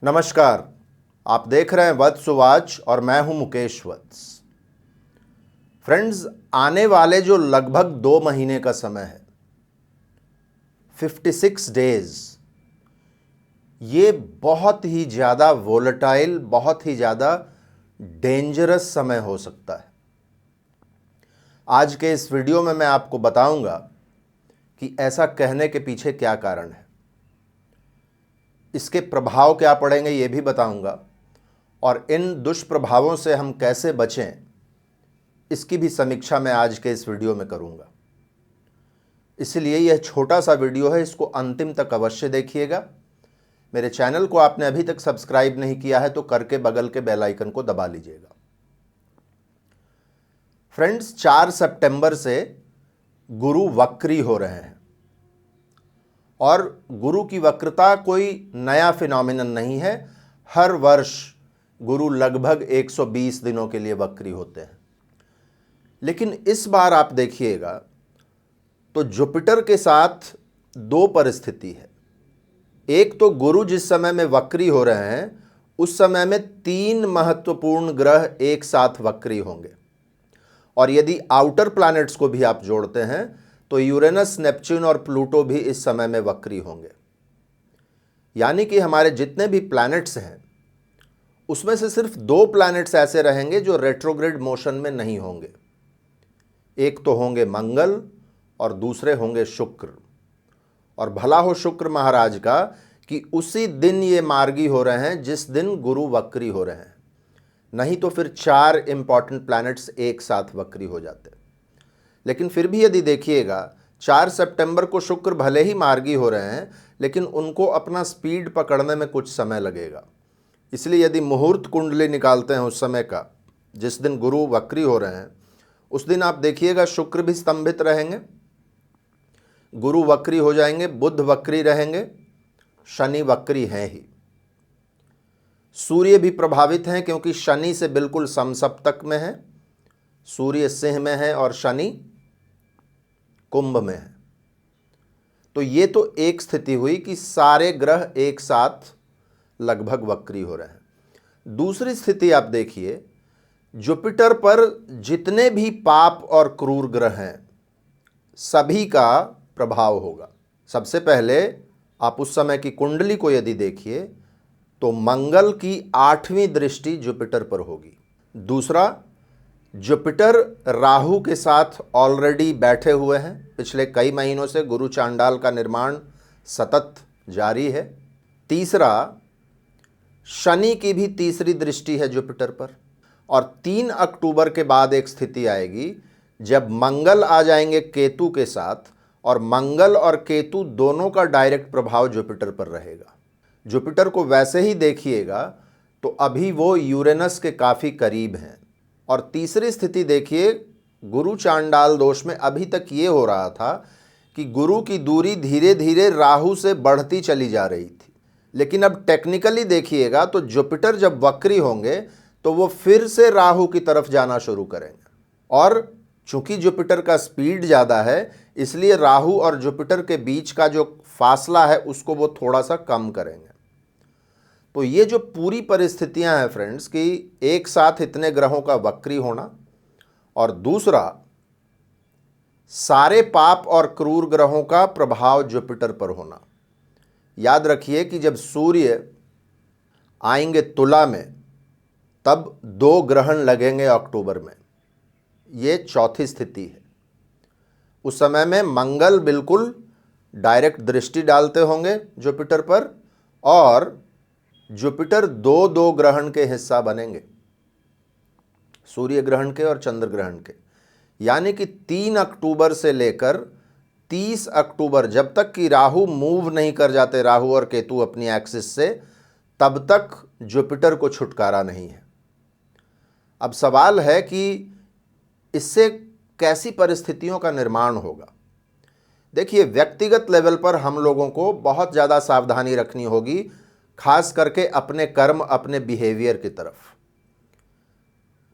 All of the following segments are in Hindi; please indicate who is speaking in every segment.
Speaker 1: नमस्कार, आप देख रहे हैं वत्स वाच और मैं हूं मुकेश वत्स। फ्रेंड्स, आने वाले जो लगभग 2 महीने का समय है, 56 डेज, ये बहुत ही ज़्यादा वोलेटाइल, बहुत ही ज़्यादा डेंजरस समय हो सकता है। आज के इस वीडियो में मैं आपको बताऊंगा कि ऐसा कहने के पीछे क्या कारण है, इसके प्रभाव क्या पड़ेंगे ये भी बताऊंगा, और इन दुष्प्रभावों से हम कैसे बचें इसकी भी समीक्षा मैं आज के इस वीडियो में करूंगा। इसलिए यह छोटा सा वीडियो है, इसको अंतिम तक अवश्य देखिएगा। मेरे चैनल को आपने अभी तक सब्सक्राइब नहीं किया है तो करके बगल के बेल आइकन को दबा लीजिएगा। फ्रेंड्स, 4 सितंबर से गुरु वक्री हो रहे हैं और गुरु की वक्रता कोई नया फिनोमिनन नहीं है। हर वर्ष गुरु लगभग 120 दिनों के लिए वक्री होते हैं, लेकिन इस बार आप देखिएगा तो जुपिटर के साथ 2 परिस्थिति है। एक तो गुरु जिस समय में वक्री हो रहे हैं उस समय में 3 महत्वपूर्ण ग्रह एक साथ वक्री होंगे, और यदि आउटर प्लैनेट्स को भी आप जोड़ते हैं तो यूरेनस, नेपच्यून और प्लूटो भी इस समय में वक्री होंगे। यानी कि हमारे जितने भी प्लैनेट्स हैं उसमें से सिर्फ 2 प्लैनेट्स ऐसे रहेंगे जो रेट्रोग्रेड मोशन में नहीं होंगे। एक तो होंगे मंगल और दूसरे होंगे शुक्र। और भला हो शुक्र महाराज का कि उसी दिन ये मार्गी हो रहे हैं जिस दिन गुरु वक्री हो रहे हैं, नहीं तो फिर 4 इंपॉर्टेंट प्लैनेट्स एक साथ वक्री हो जाते। लेकिन फिर भी यदि देखिएगा 4 सितंबर को शुक्र भले ही मार्गी हो रहे हैं लेकिन उनको अपना स्पीड पकड़ने में कुछ समय लगेगा। इसलिए यदि मुहूर्त कुंडली निकालते हैं उस समय का जिस दिन गुरु वक्री हो रहे हैं, उस दिन आप देखिएगा शुक्र भी स्तंभित रहेंगे, गुरु वक्री हो जाएंगे, बुध वक्री रहेंगे, शनि वक्री हैं ही। सूर्य भी प्रभावित हैं क्योंकि शनि से बिल्कुल समसप्तक में है। सूर्य सिंह में है और शनि कुंभ में है। तो ये तो एक स्थिति हुई कि सारे ग्रह एक साथ लगभग वक्री हो रहे हैं। दूसरी स्थिति आप देखिए, जुपिटर पर जितने भी पाप और क्रूर ग्रह हैं सभी का प्रभाव होगा। सबसे पहले आप उस समय की कुंडली को यदि देखिए तो मंगल की 8वीं दृष्टि जुपिटर पर होगी। दूसरा, जुपिटर राहु के साथ ऑलरेडी बैठे हुए हैं। पिछले कई महीनों से गुरु चांडाल का निर्माण सतत जारी है। तीसरा, शनि की भी तीसरी दृष्टि है जुपिटर पर। और 3 अक्टूबर के बाद एक स्थिति आएगी जब मंगल आ जाएंगे केतु के साथ, और मंगल और केतु दोनों का डायरेक्ट प्रभाव जुपिटर पर रहेगा। जुपिटर को वैसे ही देखिएगा तो अभी वो यूरेनस के काफ़ी करीब हैं। और तीसरी स्थिति देखिए, गुरु चांडाल दोष में अभी तक ये हो रहा था कि गुरु की दूरी धीरे धीरे राहु से बढ़ती चली जा रही थी, लेकिन अब टेक्निकली देखिएगा तो जुपिटर जब वक्री होंगे तो वो फिर से राहु की तरफ जाना शुरू करेंगे। और चूंकि जुपिटर का स्पीड ज़्यादा है इसलिए राहु और जुपिटर के बीच का जो फासला है उसको वो थोड़ा सा कम करेंगे। तो ये जो पूरी परिस्थितियां हैं फ्रेंड्स कि एक साथ इतने ग्रहों का वक्री होना, और दूसरा सारे पाप और क्रूर ग्रहों का प्रभाव जुपिटर पर होना। याद रखिए कि जब सूर्य आएंगे तुला में तब 2 ग्रहण लगेंगे अक्टूबर में। ये चौथी स्थिति है। उस समय में मंगल बिल्कुल डायरेक्ट दृष्टि डालते होंगे जुपिटर पर, और जुपिटर 2 ग्रहण के हिस्सा बनेंगे, सूर्य ग्रहण के और चंद्र ग्रहण के। यानी कि 3 अक्टूबर से लेकर 30 अक्टूबर, जब तक कि राहु मूव नहीं कर जाते, राहु और केतु अपनी एक्सिस से, तब तक जुपिटर को छुटकारा नहीं है। अब सवाल है कि इससे कैसी परिस्थितियों का निर्माण होगा। देखिए, व्यक्तिगत लेवल पर हम लोगों को बहुत ज़्यादा सावधानी रखनी होगी, खास करके अपने कर्म, अपने बिहेवियर की तरफ।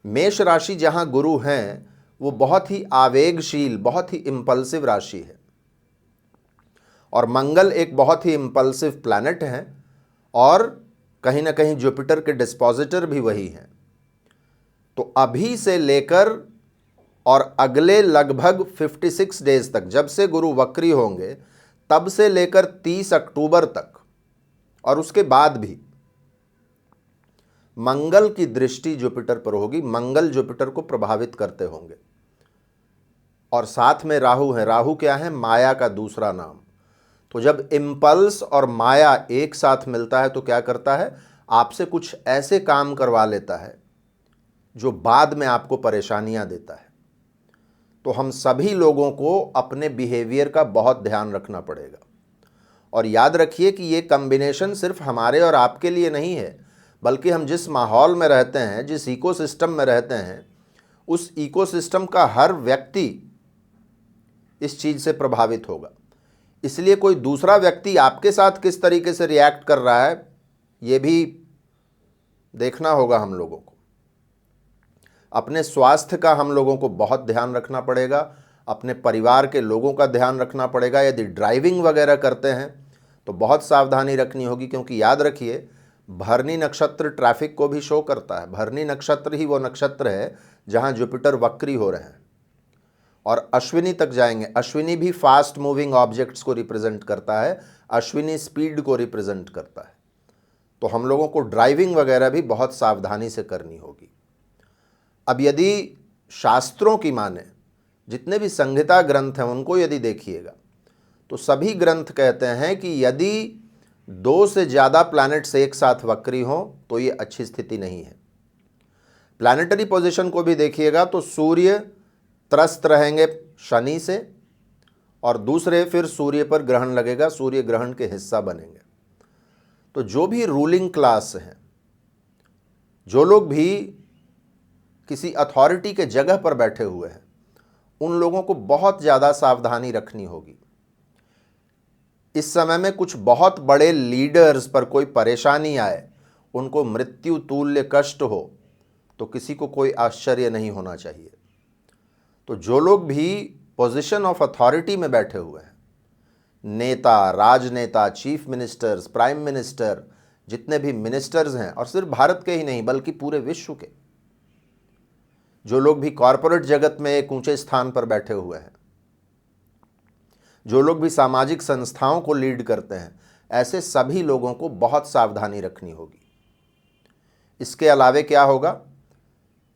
Speaker 1: मेष राशि जहां गुरु हैं वो बहुत ही आवेगशील, बहुत ही इंपल्सिव राशि है, और मंगल एक बहुत ही इंपल्सिव प्लैनेट है, और कहीं ना कहीं जुपिटर के डिस्पोजिटर भी वही हैं। तो अभी से लेकर और अगले लगभग 56 डेज तक, जब से गुरु वक्री होंगे तब से लेकर 30 अक्टूबर तक और उसके बाद भी मंगल की दृष्टि जुपिटर पर होगी। मंगल जुपिटर को प्रभावित करते होंगे और साथ में राहु है। राहु क्या है? माया का दूसरा नाम। तो जब इम्पल्स और माया एक साथ मिलता है तो क्या करता है? आपसे कुछ ऐसे काम करवा लेता है जो बाद में आपको परेशानियां देता है। तो हम सभी लोगों को अपने बिहेवियर का बहुत ध्यान रखना पड़ेगा। और याद रखिए कि ये कॉम्बिनेशन सिर्फ हमारे और आपके लिए नहीं है, बल्कि हम जिस माहौल में रहते हैं, जिस इकोसिस्टम में रहते हैं, उस इकोसिस्टम का हर व्यक्ति इस चीज़ से प्रभावित होगा। इसलिए कोई दूसरा व्यक्ति आपके साथ किस तरीके से रिएक्ट कर रहा है, ये भी देखना होगा हम लोगों को। अपने स्वास्थ्य का हम लोगों को बहुत ध्यान रखना पड़ेगा, अपने परिवार के लोगों का ध्यान रखना पड़ेगा। यदि ड्राइविंग वगैरह करते हैं तो बहुत सावधानी रखनी होगी, क्योंकि याद रखिए भरनी नक्षत्र ट्रैफिक को भी शो करता है। भरनी नक्षत्र ही वो नक्षत्र है जहां जुपिटर वक्री हो रहे हैं और अश्विनी तक जाएंगे। अश्विनी भी फास्ट मूविंग ऑब्जेक्ट्स को रिप्रेजेंट करता है, अश्विनी स्पीड को रिप्रेजेंट करता है। तो हम लोगों को ड्राइविंग वगैरह भी बहुत सावधानी से करनी होगी। अब यदि शास्त्रों की माने, जितने भी संहिता ग्रंथ हैं उनको यदि देखिएगा तो सभी ग्रंथ कहते हैं कि यदि 2 से ज़्यादा प्लैनेट्स एक साथ वक्री हों तो ये अच्छी स्थिति नहीं है। प्लैनेटरी पोजीशन को भी देखिएगा तो सूर्य त्रस्त रहेंगे शनि से और दूसरे फिर सूर्य पर ग्रहण लगेगा, सूर्य ग्रहण के हिस्सा बनेंगे। तो जो भी रूलिंग क्लास हैं, जो लोग भी किसी अथॉरिटी के जगह पर बैठे हुए हैं, उन लोगों को बहुत ज़्यादा सावधानी रखनी होगी। इस समय में कुछ बहुत बड़े लीडर्स पर कोई परेशानी आए, उनको मृत्यु तुल्य कष्ट हो, तो किसी को कोई आश्चर्य नहीं होना चाहिए। तो जो लोग भी पोजीशन ऑफ अथॉरिटी में बैठे हुए हैं, नेता, राजनेता, चीफ मिनिस्टर्स, प्राइम मिनिस्टर, जितने भी मिनिस्टर्स हैं, और सिर्फ भारत के ही नहीं बल्कि पूरे विश्व के, जो लोग भी कॉरपोरेट जगत में एक ऊंचे स्थान पर बैठे हुए हैं, जो लोग भी सामाजिक संस्थाओं को लीड करते हैं, ऐसे सभी लोगों को बहुत सावधानी रखनी होगी। इसके अलावे क्या होगा?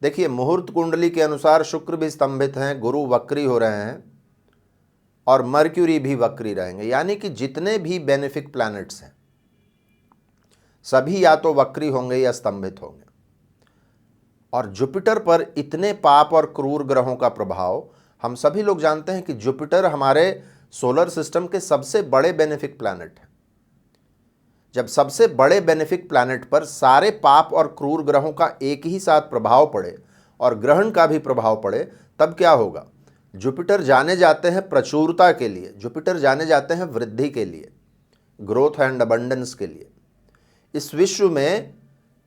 Speaker 1: देखिए, मुहूर्त कुंडली के अनुसार शुक्र भी स्तंभित हैं, गुरु वक्री हो रहे हैं और मर्क्यूरी भी वक्री रहेंगे। यानी कि जितने भी बेनिफिक प्लैनेट्स हैं सभी या तो वक्री होंगे या स्तंभित होंगे। और जुपिटर पर इतने पाप और क्रूर ग्रहों का प्रभाव, हम सभी लोग जानते हैं कि जुपिटर हमारे सोलर सिस्टम के सबसे बड़े बेनिफिक प्लैनेट है। जब सबसे बड़े बेनिफिक प्लैनेट पर सारे पाप और क्रूर ग्रहों का एक ही साथ प्रभाव पड़े और ग्रहण का भी प्रभाव पड़े, तब क्या होगा? जुपिटर जाने जाते हैं प्रचुरता के लिए, जुपिटर जाने जाते हैं वृद्धि के लिए, ग्रोथ एंड अबंडेंस के लिए। इस विश्व में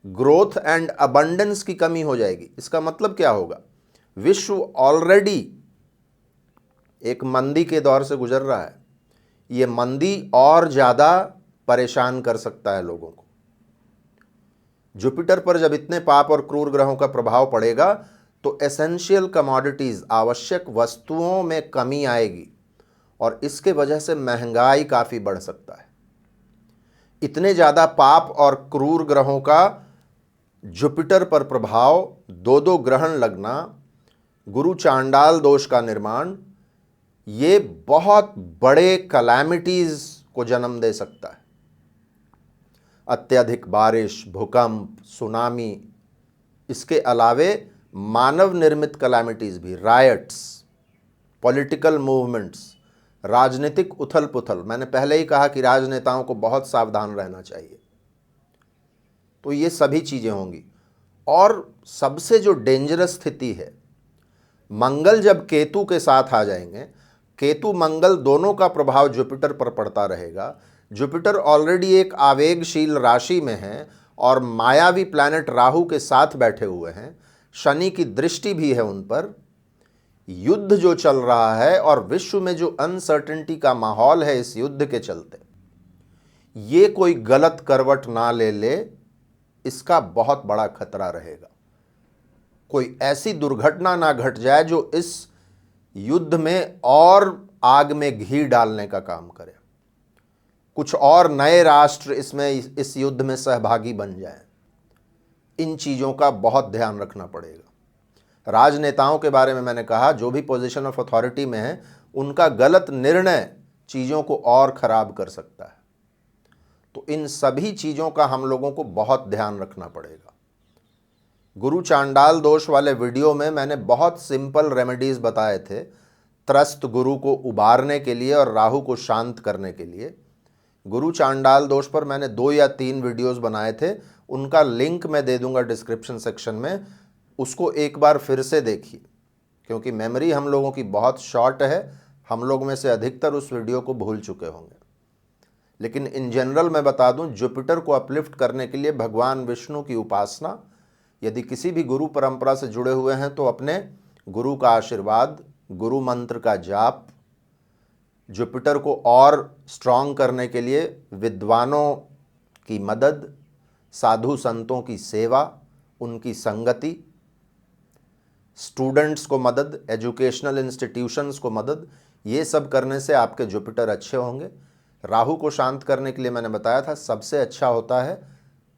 Speaker 1: ग्रोथ एंड अबंडेंस की कमी हो जाएगी। इसका मतलब क्या होगा? विश्व ऑलरेडी एक मंदी के दौर से गुजर रहा है, ये मंदी और ज़्यादा परेशान कर सकता है लोगों को। जुपिटर पर जब इतने पाप और क्रूर ग्रहों का प्रभाव पड़ेगा तो एसेंशियल कमोडिटीज़, आवश्यक वस्तुओं में कमी आएगी और इसके वजह से महंगाई काफ़ी बढ़ सकता है। इतने ज़्यादा पाप और क्रूर ग्रहों का जुपिटर पर प्रभाव, 2 ग्रहण लगना, गुरु चांडाल दोष का निर्माण, ये बहुत बड़े कैलामिटीज को जन्म दे सकता है। अत्यधिक बारिश, भूकंप, सुनामी, इसके अलावे मानव निर्मित कैलामिटीज भी, रायट्स, पॉलिटिकल मूवमेंट्स, राजनीतिक उथल पुथल। मैंने पहले ही कहा कि राजनेताओं को बहुत सावधान रहना चाहिए। तो ये सभी चीज़ें होंगी। और सबसे जो डेंजरस स्थिति है, मंगल जब केतु के साथ आ जाएंगे, केतु मंगल दोनों का प्रभाव जुपिटर पर पड़ता रहेगा। जुपिटर ऑलरेडी एक आवेगशील राशि में है और मायावी प्लैनेट राहु के साथ बैठे हुए हैं, शनि की दृष्टि भी है उन पर। युद्ध जो चल रहा है और विश्व में जो अनसर्टेनिटी का माहौल है इस युद्ध के चलते, ये कोई गलत करवट ना ले ले इसका बहुत बड़ा खतरा रहेगा। कोई ऐसी दुर्घटना ना घट जाए जो इस युद्ध में और आग में घी डालने का काम करे, कुछ और नए राष्ट्र इसमें इस युद्ध में सहभागी बन जाएं। इन चीज़ों का बहुत ध्यान रखना पड़ेगा। राजनेताओं के बारे में मैंने कहा, जो भी पोजीशन ऑफ अथॉरिटी में है उनका गलत निर्णय चीज़ों को और ख़राब कर सकता है। तो इन सभी चीज़ों का हम लोगों को बहुत ध्यान रखना पड़ेगा। गुरु चांडाल दोष वाले वीडियो में मैंने बहुत सिंपल रेमेडीज़ बताए थे त्रस्त गुरु को उबारने के लिए और राहु को शांत करने के लिए। गुरु चांडाल दोष पर मैंने 2 या 3 वीडियोस बनाए थे, उनका लिंक मैं दे दूंगा डिस्क्रिप्शन सेक्शन में। उसको एक बार फिर से देखिए, क्योंकि मेमोरी हम लोगों की बहुत शॉर्ट है। हम लोग में से अधिकतर उस वीडियो को भूल चुके होंगे। लेकिन इन जनरल मैं बता दूं, जुपिटर को अपलिफ्ट करने के लिए भगवान विष्णु की उपासना, यदि किसी भी गुरु परंपरा से जुड़े हुए हैं तो अपने गुरु का आशीर्वाद, गुरु मंत्र का जाप, जुपिटर को और स्ट्रांग करने के लिए विद्वानों की मदद, साधु संतों की सेवा, उनकी संगति, स्टूडेंट्स को मदद, एजुकेशनल इंस्टीट्यूशंस को मदद, ये सब करने से आपके जुपिटर अच्छे होंगे। राहु को शांत करने के लिए मैंने बताया था सबसे अच्छा होता है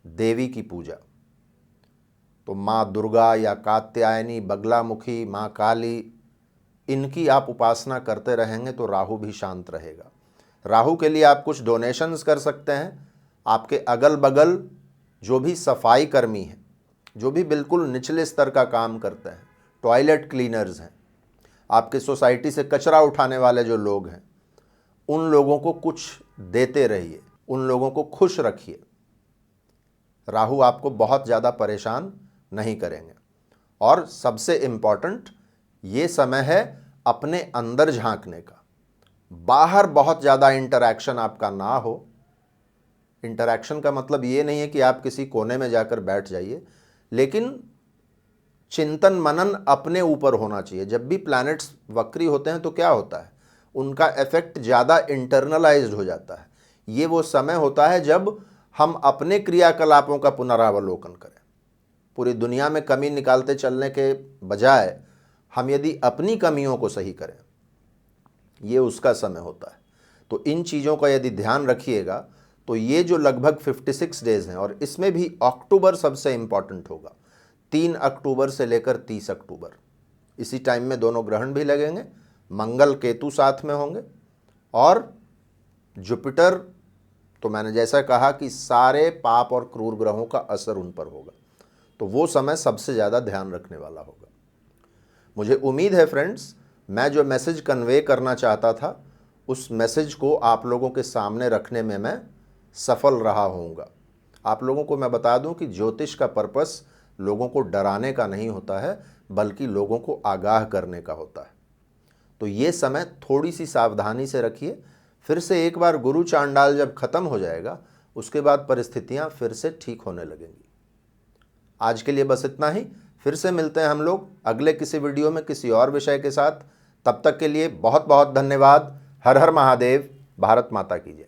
Speaker 1: देवी की पूजा। तो माँ दुर्गा या कात्यायनी, बगलामुखी, माँ काली, इनकी आप उपासना करते रहेंगे तो राहु भी शांत रहेगा। राहु के लिए आप कुछ डोनेशंस कर सकते हैं। आपके अगल बगल जो भी सफाई कर्मी हैं, जो भी बिल्कुल निचले स्तर का काम करते हैं, टॉयलेट क्लीनर्स हैं, आपके सोसाइटी से कचरा उठाने वाले जो लोग हैं, उन लोगों को कुछ देते रहिए, उन लोगों को खुश रखिए। राहु आपको बहुत ज़्यादा परेशान नहीं करेंगे। और सबसे इम्पॉर्टेंट ये समय है अपने अंदर झांकने का। बाहर बहुत ज़्यादा इंटरैक्शन आपका ना हो। इंटरैक्शन का मतलब ये नहीं है कि आप किसी कोने में जाकर बैठ जाइए, लेकिन चिंतन मनन अपने ऊपर होना चाहिए। जब भी प्लैनेट्स वक्री होते हैं तो क्या होता है, उनका इफेक्ट ज़्यादा इंटरनलाइज्ड हो जाता है। ये वो समय होता है जब हम अपने क्रियाकलापों का पुनरावलोकन करें। पूरी दुनिया में कमी निकालते चलने के बजाय हम यदि अपनी कमियों को सही करें, ये उसका समय होता है। तो इन चीज़ों का यदि ध्यान रखिएगा तो ये जो लगभग 56 डेज़ हैं, और इसमें भी अक्टूबर सबसे इम्पॉर्टेंट होगा, 3 अक्टूबर से लेकर 30 अक्टूबर, इसी टाइम में दोनों ग्रहण भी लगेंगे, मंगल केतु साथ में होंगे, और जुपिटर तो मैंने जैसा कहा कि सारे पाप और क्रूर ग्रहों का असर उन पर होगा। तो वो समय सबसे ज़्यादा ध्यान रखने वाला होगा। मुझे उम्मीद है फ्रेंड्स, मैं जो मैसेज कन्वे करना चाहता था उस मैसेज को आप लोगों के सामने रखने में मैं सफल रहा होऊंगा। आप लोगों को मैं बता दूं कि ज्योतिष का पर्पस लोगों को डराने का नहीं होता है, बल्कि लोगों को आगाह करने का होता है। तो ये समय थोड़ी सी सावधानी से रखिए। फिर से एक बार गुरु चांडाल जब खत्म हो जाएगा, उसके बाद परिस्थितियां फिर से ठीक होने लगेंगी। आज के लिए बस इतना ही। फिर से मिलते हैं हम लोग अगले किसी वीडियो में किसी और विषय के साथ। तब तक के लिए बहुत बहुत धन्यवाद। हर हर महादेव। भारत माता की जय।